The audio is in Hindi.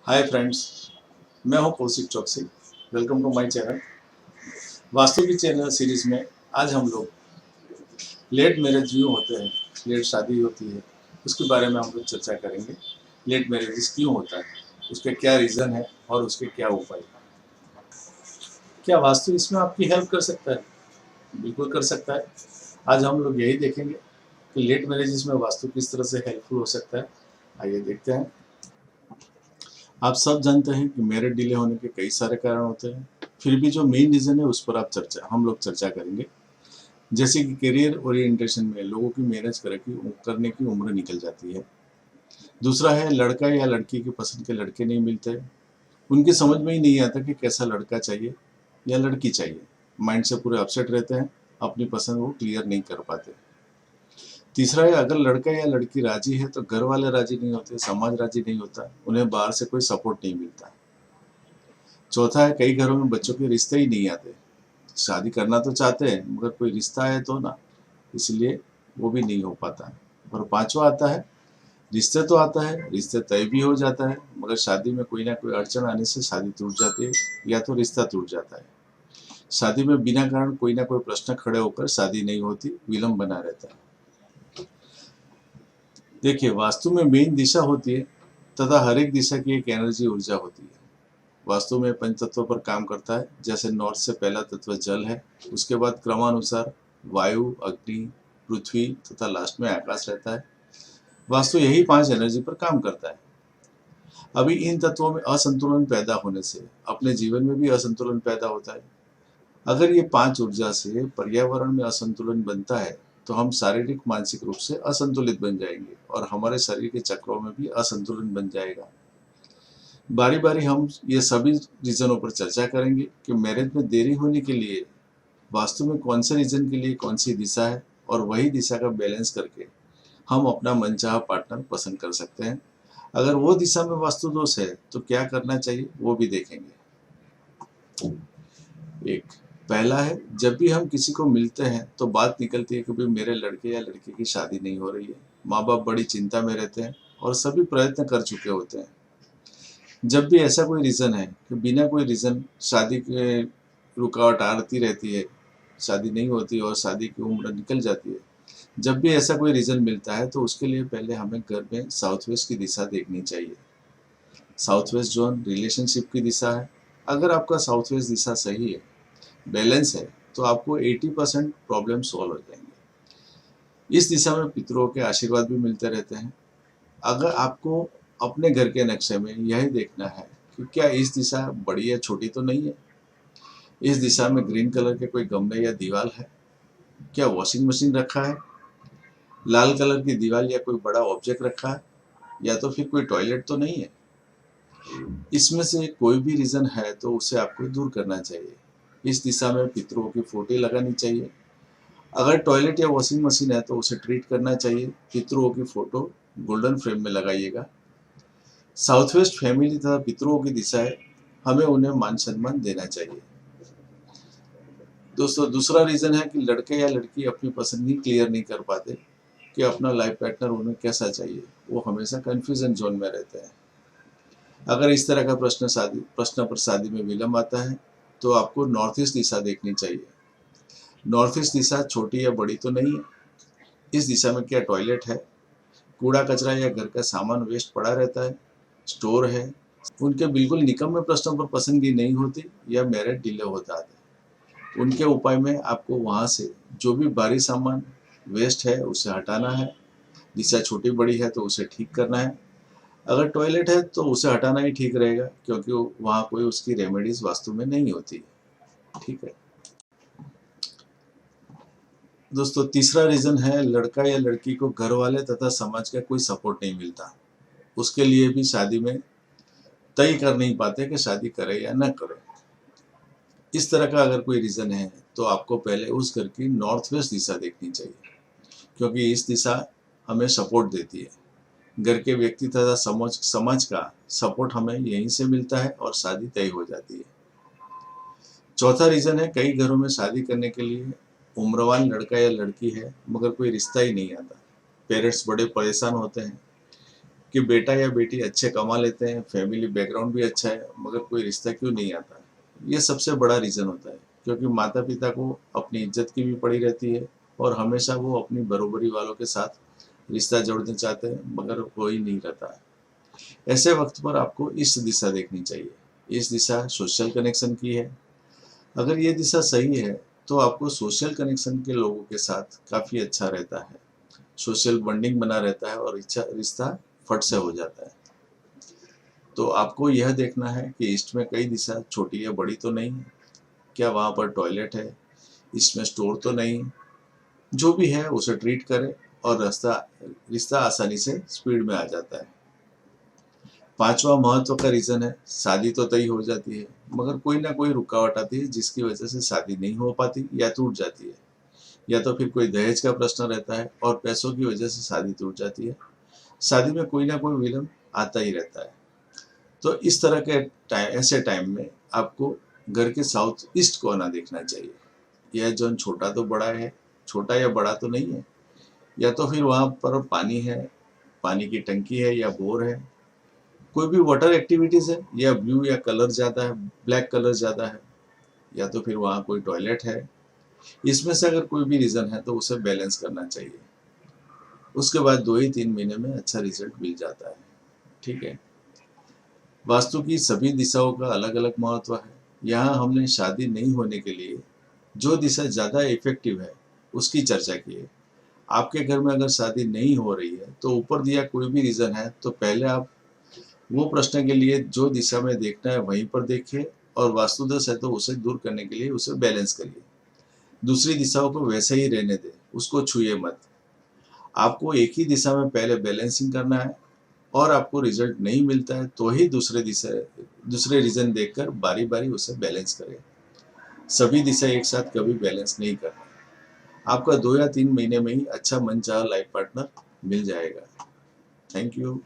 हाय फ्रेंड्स, मैं हूं Kaushik Chouksey. Welcome to my channel. Vastu की चैनल सीरीज में आज हम लोग लेट मैरिज क्यों होते हैं, लेट शादी होती है, उसके बारे में हम लोग चर्चा करेंगे। लेट मैरिज क्यों होता है, उसके क्या रीज़न है और उसके क्या उपाय। क्या वास्तु इसमें आपकी हेल्प कर सकता है? बिल्कुल कर सकता है। आज हम लोग यही देखेंगे कि लेट मैरिज में वास्तु किस तरह से हेल्पफुल हो सकता है। आइए देखते हैं। आप सब जानते हैं कि मैरिज डिले होने के कई सारे कारण होते हैं, फिर भी जो मेन रीज़न है उस पर हम लोग चर्चा करेंगे। जैसे कि करियर ओरिएंटेशन में लोगों की मैरिज करने की उम्र निकल जाती है। दूसरा है लड़का या लड़की की पसंद के लड़के नहीं मिलते, उनकी समझ में ही नहीं आता कि कैसा लड़का चाहिए या लड़की चाहिए। माइंड से पूरे अपसेट रहते हैं, अपनी पसंद वो क्लियर नहीं कर पाते। तीसरा है अगर लड़का या लड़की राजी है तो घर वाले राजी नहीं होते, समाज राजी नहीं होता, उन्हें बाहर से कोई सपोर्ट नहीं मिलता। चौथा है कई घरों में बच्चों के रिश्ते ही नहीं आते। शादी करना तो चाहते हैं मगर कोई रिश्ता है तो ना, इसलिए वो भी नहीं हो पाता। और पांचवा आता है रिश्ते तो आता है, रिश्ते तय भी हो जाता है, मगर शादी में कोई ना कोई अड़चन आने से शादी टूट जाती है या तो रिश्ता टूट जाता है। शादी में बिना कारण कोई ना कोई प्रश्न खड़े होकर शादी नहीं होती, विलंब बना रहता है। देखिए, वास्तु में मेन दिशा होती है तथा हर एक दिशा की एक एनर्जी ऊर्जा होती है। वास्तु में पंच तत्वों पर काम करता है। जैसे नॉर्थ से पहला तत्व जल है, उसके बाद क्रमानुसार वायु, अग्नि, पृथ्वी तथा लास्ट में आकाश रहता है। वास्तु यही 5 एनर्जी पर काम करता है। अभी इन तत्वों में असंतुलन पैदा होने से अपने जीवन में भी असंतुलन पैदा होता है। अगर ये 5 ऊर्जा से पर्यावरण में असंतुलन बनता है तो हम शारीरिक मानसिक रूप से असंतुलित बन जाएंगे और हमारे शरीर के चक्रों में भी असंतुलन बन जाएगा। बारी बारी हम ये सभी रीजनों पर चर्चा करेंगे कि मैरिज में देरी होने के लिए वास्तु में कौन से रीजन के लिए कौन सी दिशा है, और वही दिशा का बैलेंस करके हम अपना मनचाहा पार्टनर पसंद कर सकते हैं। अगर वो दिशा में वास्तु दोष है तो क्या करना चाहिए वो भी देखेंगे। एक पहला है, जब भी हम किसी को मिलते हैं तो बात निकलती है कि भाई मेरे लड़के या लड़की की शादी नहीं हो रही है। माँ बाप बड़ी चिंता में रहते हैं और सभी प्रयत्न कर चुके होते हैं। जब भी ऐसा कोई रीज़न है कि बिना कोई रीज़न शादी के रुकावट आती रहती है, शादी नहीं होती और शादी की उम्र निकल जाती है, जब भी ऐसा कोई रीज़न मिलता है तो उसके लिए पहले हमें घर में साउथ वेस्ट की दिशा देखनी चाहिए। साउथ वेस्ट जोन रिलेशनशिप की दिशा है। अगर आपका साउथ वेस्ट दिशा सही है, बैलेंस है, तो आपको 80% प्रॉब्लम सॉल्व हो जाएंगे। इस दिशा में पितरों के आशीर्वाद भी मिलते रहते हैं। अगर आपको अपने घर के नक्शे में यही देखना है कि क्या इस दिशा बड़ी या छोटी तो नहीं है, इस दिशा में ग्रीन कलर के कोई गमले या दीवार है, क्या वॉशिंग मशीन रखा है, लाल कलर की दीवार या कोई बड़ा ऑब्जेक्ट रखा है, या तो फिर कोई टॉयलेट तो नहीं है। इसमें से कोई भी रीज़न है तो उसे आपको दूर करना चाहिए। इस दिशा में पितरों की फोटो लगानी चाहिए। अगर टॉयलेट या वॉशिंग मशीन है तो उसे ट्रीट करना चाहिए। पितरों की फोटो गोल्डन फ्रेम में लगाइएगा। साउथ वेस्ट फैमिली तथा पितरों की दिशा है, हमें उन्हें मान सम्मान देना चाहिए। दोस्तों, दूसरा रीज़न है कि लड़के या लड़की अपनी पसंद ही क्लियर नहीं कर पाते कि अपना लाइफ पार्टनर उन्हें कैसा चाहिए। वो हमेशा कन्फ्यूजन जोन में रहते हैं। अगर इस तरह का प्रश्न पर शादी में विलम्ब आता है तो आपको नॉर्थ ईस्ट दिशा देखनी चाहिए। नॉर्थ ईस्ट दिशा छोटी या बड़ी तो नहीं है। इस दिशा में क्या टॉयलेट है, कूड़ा कचरा या घर का सामान वेस्ट पड़ा रहता है, स्टोर है। उनके बिल्कुल निकम्मे प्रश्नों पर पसंदगी नहीं होती या मैरिज डिले होता है। उनके उपाय में आपको वहाँ से जो भी भारी सामान वेस्ट है उसे हटाना है। दिशा छोटी बड़ी है तो उसे ठीक करना है। अगर टॉयलेट है तो उसे हटाना ही ठीक रहेगा, क्योंकि वहाँ कोई उसकी रेमेडीज वास्तु में नहीं होती। ठीक है दोस्तों, तीसरा रीज़न है लड़का या लड़की को घर वाले तथा समाज का कोई सपोर्ट नहीं मिलता। उसके लिए भी शादी में तय कर नहीं पाते कि शादी करे या न करे। इस तरह का अगर कोई रीज़न है तो आपको पहले उस घर की नॉर्थ वेस्ट दिशा देखनी चाहिए, क्योंकि इस दिशा हमें सपोर्ट देती है। घर के व्यक्ति तथा समाज का सपोर्ट हमें यहीं से मिलता है और शादी तय हो जाती है। चौथा रीज़न है कई घरों में शादी करने के लिए उम्रवान लड़का या लड़की है मगर कोई रिश्ता ही नहीं आता। पेरेंट्स बड़े परेशान होते हैं कि बेटा या बेटी अच्छे कमा लेते हैं, फैमिली बैकग्राउंड भी अच्छा है, मगर कोई रिश्ता क्यों नहीं आता। ये सबसे बड़ा रीज़न होता है, क्योंकि माता पिता को अपनी इज्जत की भी पड़ी रहती है और हमेशा वो अपनी बरोबरी वालों के साथ रिश्ता जोड़ना चाहते हैं, मगर कोई नहीं रहता है। ऐसे वक्त पर आपको इस दिशा देखनी चाहिए। इस दिशा सोशल कनेक्शन की है। अगर ये दिशा सही है तो आपको सोशल कनेक्शन के लोगों के साथ काफ़ी अच्छा रहता है, सोशल बॉन्डिंग बना रहता है और इच्छा रिश्ता फट से हो जाता है। तो आपको यह देखना है कि ईस्ट में कई दिशा छोटी या बड़ी तो नहीं है, क्या वहाँ पर टॉयलेट है, ईस्ट में स्टोर तो नहीं, जो भी है उसे ट्रीट करें और रास्ता रिश्ता आसानी से स्पीड में आ जाता है। पांचवा महत्व का रीज़न है, शादी तो तय हो जाती है, मगर कोई ना कोई रुकावट आती है जिसकी वजह से शादी नहीं हो पाती या टूट जाती है, या तो फिर कोई दहेज का प्रश्न रहता है और पैसों की वजह से शादी टूट जाती है। शादी में कोई ना कोई विलम्ब आता ही रहता है। तो इस तरह के ऐसे टाइम में आपको घर के साउथ ईस्ट कोना देखना चाहिए। यह जोन छोटा तो बड़ा है, छोटा या बड़ा तो नहीं है, या तो फिर वहाँ पर पानी है, पानी की टंकी है या बोर है, कोई भी वाटर एक्टिविटीज़ है, या ब्लू या कलर ज़्यादा है, ब्लैक कलर ज़्यादा है, या तो फिर वहाँ कोई टॉयलेट है। इसमें से अगर कोई भी रीज़न है तो उसे बैलेंस करना चाहिए। उसके बाद 2 ही 3 महीने में अच्छा रिजल्ट मिल जाता है। ठीक है। वास्तु की सभी दिशाओं का अलग अलग महत्व है। यहाँ हमने शादी नहीं होने के लिए जो दिशा ज़्यादा इफेक्टिव है उसकी चर्चा की है। आपके घर में अगर शादी नहीं हो रही है तो ऊपर दिया कोई भी रीज़न है तो पहले आप वो प्रश्न के लिए जो दिशा में देखना है वहीं पर देखिए, और वास्तुदोष है तो उसे दूर करने के लिए उसे बैलेंस करिए। दूसरी दिशाओं को वैसे ही रहने दें, उसको छूइए मत। आपको एक ही दिशा में पहले बैलेंसिंग करना है, और आपको रिजल्ट नहीं मिलता है तो ही दूसरे रीजन देखकर बारी बारी उसे बैलेंस करें। सभी दिशा एक साथ कभी बैलेंस नहीं करना। आपका 2 या 3 महीने में ही अच्छा मनचाहा लाइफ पार्टनर मिल जाएगा। Thank you.